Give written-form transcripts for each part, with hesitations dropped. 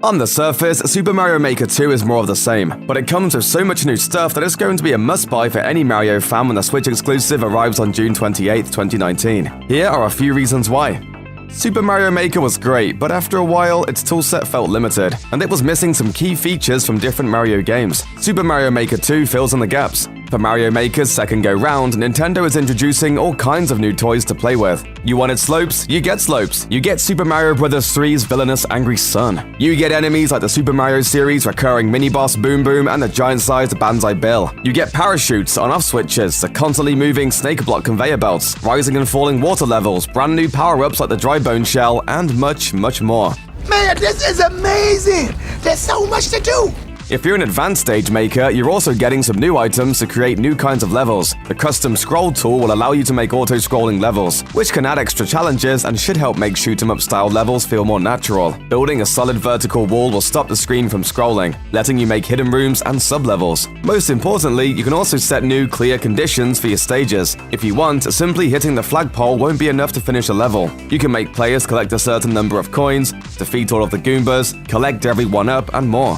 On the surface, Super Mario Maker 2 is more of the same, but it comes with so much new stuff that it's going to be a must-buy for any Mario fan when the Switch exclusive arrives on June 28, 2019. Here are a few reasons why. Super Mario Maker was great, but after a while, its toolset felt limited, and it was missing some key features from different Mario games. Super Mario Maker 2 fills in the gaps. For Mario Maker's second go-round, Nintendo is introducing all kinds of new toys to play with. You wanted slopes? You get slopes. You get Super Mario Bros. 3's villainous Angry Sun. You get enemies like the Super Mario series recurring mini-boss Boom Boom and the giant-sized Banzai Bill. You get parachutes, on-off switches, the constantly moving snake block conveyor belts, rising and falling water levels, brand new power-ups like the Dry Bone Shell, and much, much more. Man, this is amazing! There's so much to do! If you're an advanced stage maker, you're also getting some new items to create new kinds of levels. The custom scroll tool will allow you to make auto-scrolling levels, which can add extra challenges and should help make shoot-'em-up style levels feel more natural. Building a solid vertical wall will stop the screen from scrolling, letting you make hidden rooms and sub-levels. Most importantly, you can also set new, clear conditions for your stages. If you want, simply hitting the flagpole won't be enough to finish a level. You can make players collect a certain number of coins, defeat all of the Goombas, collect every one-up, and more.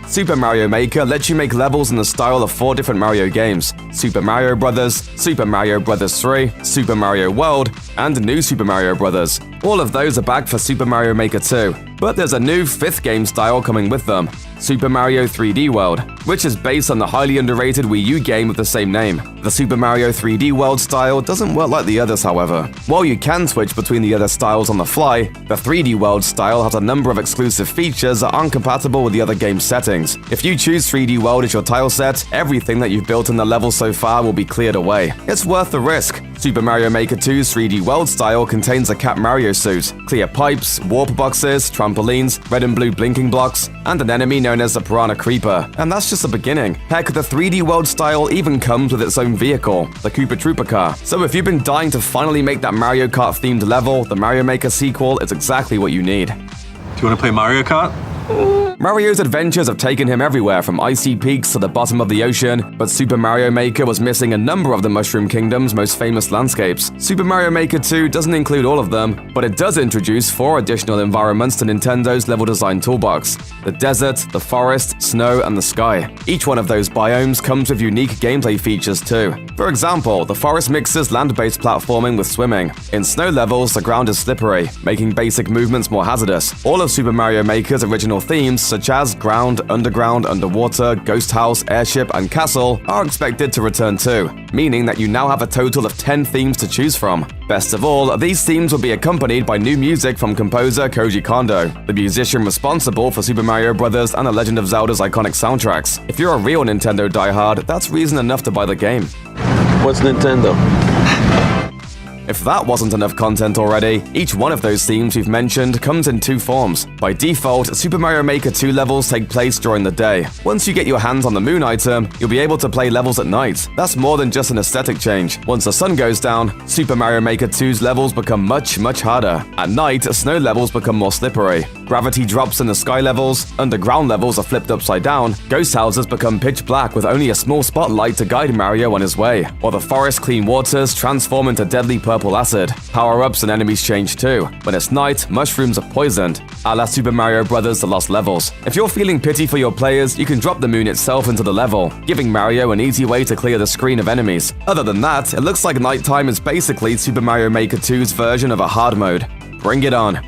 Super Mario Maker lets you make levels in the style of 4 different Mario games: Super Mario Bros., Super Mario Bros. 3, Super Mario World, and New Super Mario Bros. All of those are back for Super Mario Maker 2, but there's a new 5th game style coming with them: Super Mario 3D World, which is based on the highly underrated Wii U game of the same name. The Super Mario 3D World style doesn't work like the others, however. While you can switch between the other styles on the fly, the 3D World style has a number of exclusive features that aren't compatible with the other game's settings. If you choose 3D World as your tile set, everything that you've built in the level so far will be cleared away. It's worth the risk. Super Mario Maker 2's 3D World style contains a Cat Mario suit, clear pipes, warp boxes, trampolines, red and blue blinking blocks, and an enemy known as the Piranha Creeper. And that's just the beginning. Heck, the 3D World style even comes with its own vehicle, the Koopa Troopa car. So if you've been dying to finally make that Mario Kart themed level, the Mario Maker sequel is exactly what you need. Do you want to play Mario Kart? Mario's adventures have taken him everywhere from icy peaks to the bottom of the ocean, but Super Mario Maker was missing a number of the Mushroom Kingdom's most famous landscapes. Super Mario Maker 2 doesn't include all of them, but it does introduce 4 additional environments to Nintendo's level design toolbox: the desert, the forest, snow, and the sky. Each one of those biomes comes with unique gameplay features too. For example, the forest mixes land-based platforming with swimming. In snow levels, the ground is slippery, making basic movements more hazardous. All of Super Mario Maker's original themes, such as ground, underground, underwater, ghost house, airship, and castle, are expected to return too, meaning that you now have a total of 10 themes to choose from. Best of all, these themes will be accompanied by new music from composer Koji Kondo, the musician responsible for Super Mario Bros. And The Legend of Zelda's iconic soundtracks. If you're a real Nintendo diehard, that's reason enough to buy the game. What's Nintendo? If that wasn't enough content already, each one of those themes we've mentioned comes in 2 forms. By default, Super Mario Maker 2 levels take place during the day. Once you get your hands on the moon item, you'll be able to play levels at night. That's more than just an aesthetic change. Once the sun goes down, Super Mario Maker 2's levels become much, much harder. At night, snow levels become more slippery. Gravity drops in the sky levels, underground levels are flipped upside down, ghost houses become pitch black with only a small spotlight to guide Mario on his way, while the forest clean waters transform into deadly purple acid. Power-ups and enemies change too. When it's night, mushrooms are poisoned, a la Super Mario Bros. The Lost Levels. If you're feeling pity for your players, you can drop the moon itself into the level, giving Mario an easy way to clear the screen of enemies. Other than that, it looks like nighttime is basically Super Mario Maker 2's version of a hard mode. Bring it on.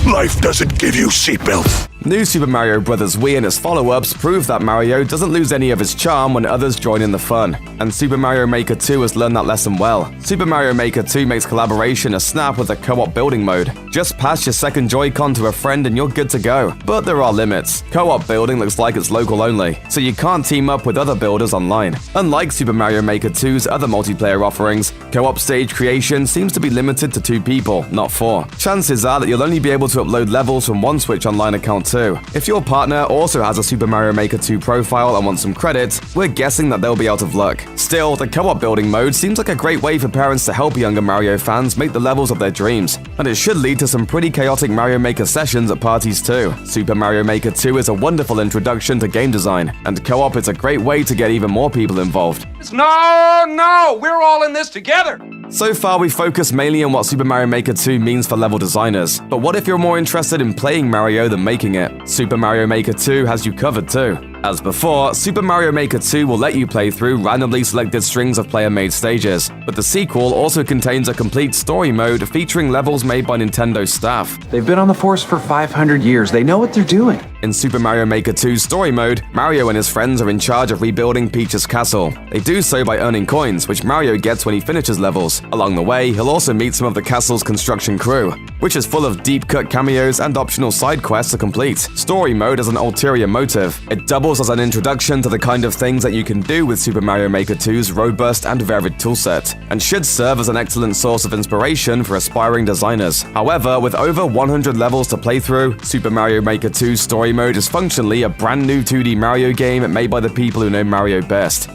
Life doesn't give you seatbelts. New Super Mario Bros. Wii and its follow-ups prove that Mario doesn't lose any of his charm when others join in the fun, and Super Mario Maker 2 has learned that lesson well. Super Mario Maker 2 makes collaboration a snap with a co-op building mode. Just pass your second Joy-Con to a friend and you're good to go. But there are limits. Co-op building looks like it's local only, so you can't team up with other builders online. Unlike Super Mario Maker 2's other multiplayer offerings, co-op stage creation seems to be limited to 2 people, not 4. Chances are that you'll only be able to upload levels from one Switch Online account too. If your partner also has a Super Mario Maker 2 profile and wants some credits, we're guessing that they'll be out of luck. Still, the co-op building mode seems like a great way for parents to help younger Mario fans make the levels of their dreams, and it should lead to some pretty chaotic Mario Maker sessions at parties too. Super Mario Maker 2 is a wonderful introduction to game design, and co-op is a great way to get even more people involved. No, we're all in this together. So far, we focused mainly on what Super Mario Maker 2 means for level designers, but what if you're more interested in playing Mario than making it? Super Mario Maker 2 has you covered too. As before, Super Mario Maker 2 will let you play through randomly selected strings of player-made stages, but the sequel also contains a complete story mode featuring levels made by Nintendo staff. They've been on the force for 500 years. They know what they're doing. In Super Mario Maker 2's story mode, Mario and his friends are in charge of rebuilding Peach's castle. They do so by earning coins, which Mario gets when he finishes levels. Along the way, he'll also meet some of the castle's construction crew, which is full of deep-cut cameos and optional side quests to complete. Story mode has an ulterior motive. It doubles as an introduction to the kind of things that you can do with Super Mario Maker 2's robust and varied toolset, and should serve as an excellent source of inspiration for aspiring designers. However, with over 100 levels to play through, Super Mario Maker 2's story mode is functionally a brand new 2D Mario game made by the people who know Mario best.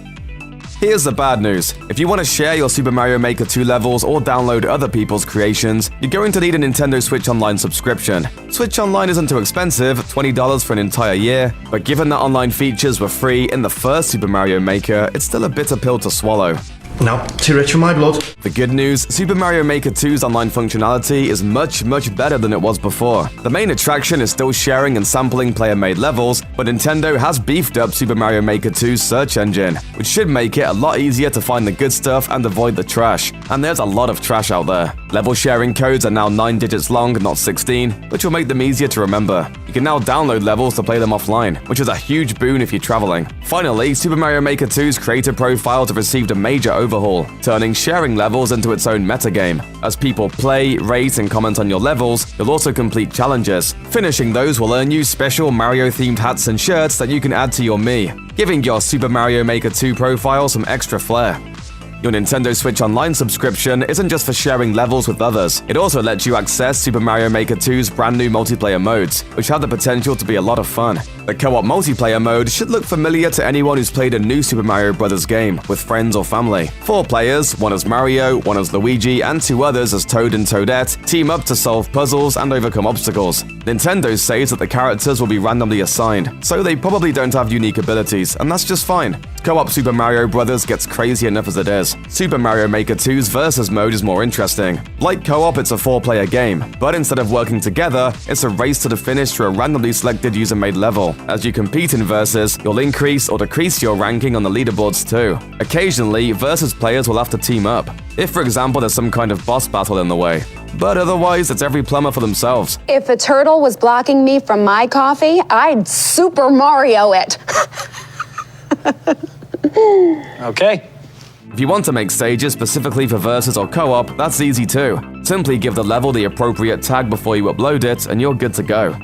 Here's the bad news. If you want to share your Super Mario Maker 2 levels or download other people's creations, you're going to need a Nintendo Switch Online subscription. Switch Online isn't too expensive, $20 for an entire year, but given that online features were free in the first Super Mario Maker, it's still a bitter pill to swallow. No, too rich for my blood. The good news, Super Mario Maker 2's online functionality is much better than it was before. The main attraction is still sharing and sampling player-made levels, but Nintendo has beefed up Super Mario Maker 2's search engine, which should make it a lot easier to find the good stuff and avoid the trash. And there's a lot of trash out there. Level sharing codes are now 9 digits long, not 16, which will make them easier to remember. You can now download levels to play them offline, which is a huge boon if you're traveling. Finally, Super Mario Maker 2's creator profiles have received a major overhaul, turning sharing levels into its own metagame. As people play, rate, and comment on your levels, you'll also complete challenges. Finishing those will earn you special Mario-themed hats and shirts that you can add to your Mii, giving your Super Mario Maker 2 profile some extra flair. Your Nintendo Switch Online subscription isn't just for sharing levels with others, it also lets you access Super Mario Maker 2's brand new multiplayer modes, which have the potential to be a lot of fun. The co-op multiplayer mode should look familiar to anyone who's played a new Super Mario Bros. Game with friends or family. 4 players, one as Mario, one as Luigi, and 2 others as Toad and Toadette, team up to solve puzzles and overcome obstacles. Nintendo says that the characters will be randomly assigned, so they probably don't have unique abilities, and that's just fine. Co-op Super Mario Bros. Gets crazy enough as it is. Super Mario Maker 2's Versus mode is more interesting. Like co-op, it's a 4-player game, but instead of working together, it's a race to the finish through a randomly selected user-made level. As you compete in Versus, you'll increase or decrease your ranking on the leaderboards too. Occasionally, Versus players will have to team up, if for example there's some kind of boss battle in the way. But otherwise, it's every plumber for themselves. If a turtle was blocking me from my coffee, I'd Super Mario it. Okay. If you want to make stages specifically for Versus or co-op, that's easy too. Simply give the level the appropriate tag before you upload it, and you're good to go.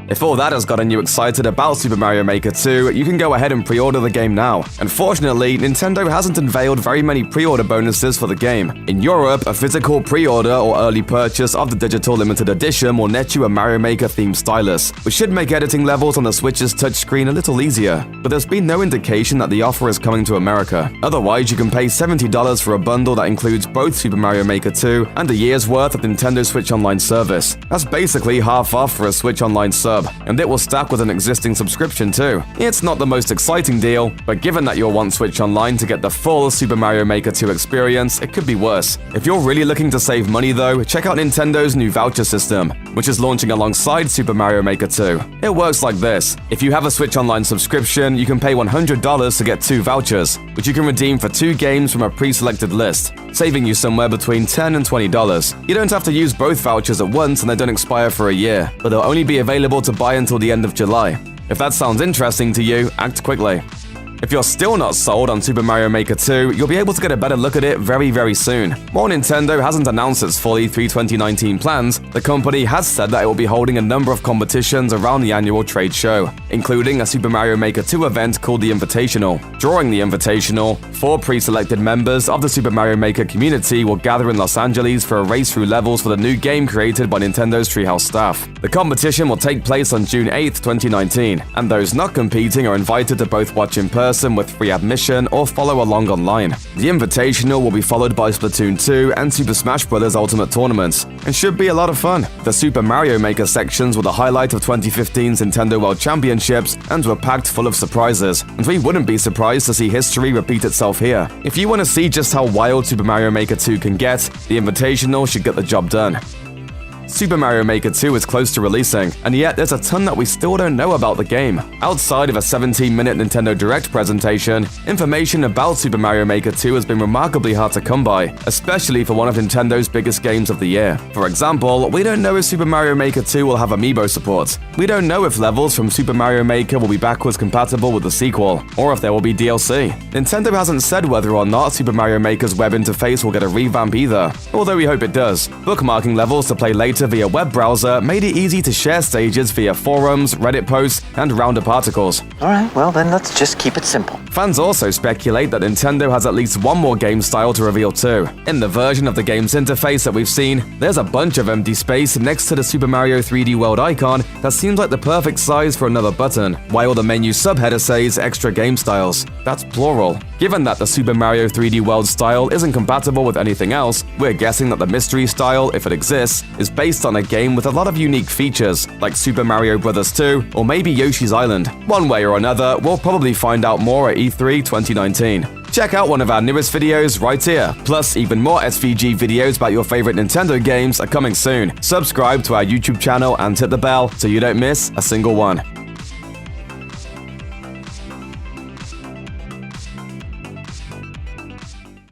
If all that has gotten you excited about Super Mario Maker 2, you can go ahead and pre-order the game now. Unfortunately, Nintendo hasn't unveiled very many pre-order bonuses for the game. In Europe, a physical pre-order or early purchase of the digital limited edition will net you a Mario Maker themed stylus, which should make editing levels on the Switch's touchscreen a little easier. But there's been no indication that the offer is coming to America. Otherwise, you can pay $70 for a bundle that includes both Super Mario Maker 2 and a year's worth of Nintendo Switch Online service. That's basically half off for a Switch Online sub, and it will stack with an existing subscription too. It's not the most exciting deal, but given that you'll want Switch Online to get the full Super Mario Maker 2 experience, it could be worse. If you're really looking to save money though, check out Nintendo's new voucher system, which is launching alongside Super Mario Maker 2. It works like this. If you have a Switch Online subscription, you can pay $100 to get 2 vouchers, which you can redeem for 2 games from a pre-selected list, saving you somewhere between $10 and $20. You don't have to use both vouchers at once and they don't expire for a year, but they'll only be available to buy until the end of July. If that sounds interesting to you, act quickly. If you're still not sold on Super Mario Maker 2, you'll be able to get a better look at it very soon. While Nintendo hasn't announced its full E3 2019 plans, the company has said that it will be holding a number of competitions around the annual trade show, including a Super Mario Maker 2 event called the Invitational. During the Invitational, 4 pre-selected members of the Super Mario Maker community will gather in Los Angeles for a race through levels for the new game created by Nintendo's Treehouse staff. The competition will take place on June 8th, 2019, and those not competing are invited to both watch in person person with free admission or follow along online. The Invitational will be followed by Splatoon 2 and Super Smash Bros. Ultimate Tournaments, and should be a lot of fun. The Super Mario Maker sections were the highlight of 2015's Nintendo World Championships and were packed full of surprises, and we wouldn't be surprised to see history repeat itself here. If you want to see just how wild Super Mario Maker 2 can get, the Invitational should get the job done. Super Mario Maker 2 is close to releasing, and yet there's a ton that we still don't know about the game. Outside of a 17-minute Nintendo Direct presentation, information about Super Mario Maker 2 has been remarkably hard to come by, especially for one of Nintendo's biggest games of the year. For example, we don't know if Super Mario Maker 2 will have amiibo support. We don't know if levels from Super Mario Maker will be backwards compatible with the sequel, or if there will be DLC. Nintendo hasn't said whether or not Super Mario Maker's web interface will get a revamp either, although we hope it does. Bookmarking levels to play later via web browser made it easy to share stages via forums, Reddit posts, and roundup articles. Alright, well then let's just keep it simple. Fans also speculate that Nintendo has at least one more game style to reveal too. In the version of the game's interface that we've seen, there's a bunch of empty space next to the Super Mario 3D World icon that seems like the perfect size for another button, while the menu subheader says extra game styles. That's plural. Given that the Super Mario 3D World style isn't compatible with anything else, we're guessing that the mystery style, if it exists, is based on a game with a lot of unique features, like Super Mario Bros. 2 or maybe Yoshi's Island. One way or another, we'll probably find out more at E3 2019. Check out one of our newest videos right here. Plus, even more SVG videos about your favorite Nintendo games are coming soon. Subscribe to our YouTube channel and hit the bell so you don't miss a single one.